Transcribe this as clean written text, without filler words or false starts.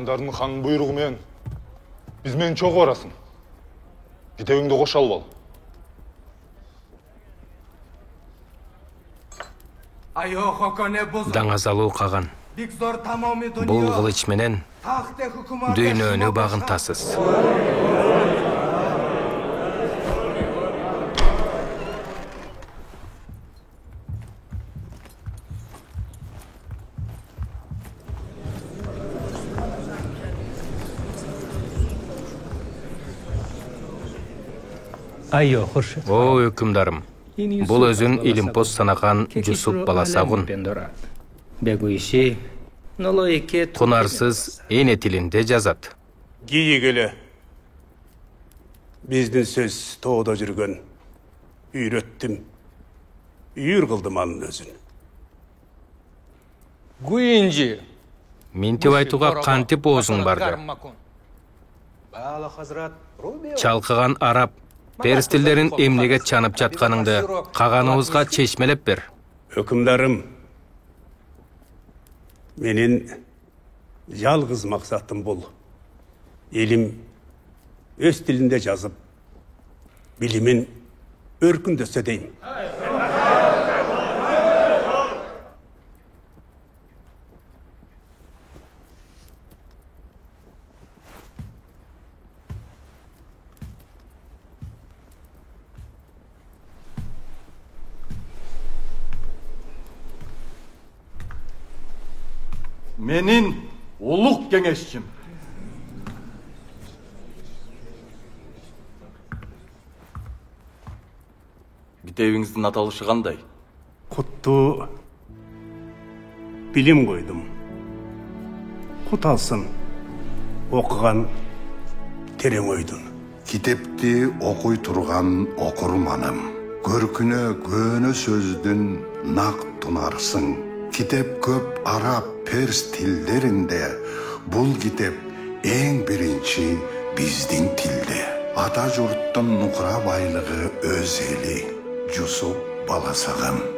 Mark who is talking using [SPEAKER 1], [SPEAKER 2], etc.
[SPEAKER 1] хандардын хан буйругу менен биз менен чогуу барасың. Китебиңди кош алып ал.
[SPEAKER 2] Даңазалуу каган. Бул кылыч менен дүйнөнү багынтасыз. О, өкүмдарым. Бул өзүн Илимпоз санаган Жусуп баласагын. Кунарсыз эне тилинде жазат.
[SPEAKER 3] Кийигеле. Биздин сөз тоодо жүргөн. Үйрөттүм. Үйүр кылдым анын өзүн.
[SPEAKER 4] Гуинжи.
[SPEAKER 2] Минтип айтууга кантип оозуң барды? Чалкыган араб перстилдерин эмнеге чанып жатканыңды каганыбызга чечмелеп бер.
[SPEAKER 3] Өкүмдарым, менин жалгыз максатым бул. Элим өз тилинде жазып, билимин өркүндөсө дейм.
[SPEAKER 4] Менин улук кеңешчим. Китебиңиздин аталышы кандай?
[SPEAKER 3] Куттуу билим койдум. Кут алсын окуган терең ойдун.
[SPEAKER 5] Китепти окуй турган окурманым. Көркүнө көөнө сөздүн нак тунарсың. Китеп көп араб перс тилдеринде. Бул китеп эң биринчи биздин тилде. Ата журттун нукура байлыгы өз эли. Жусуп баласагын.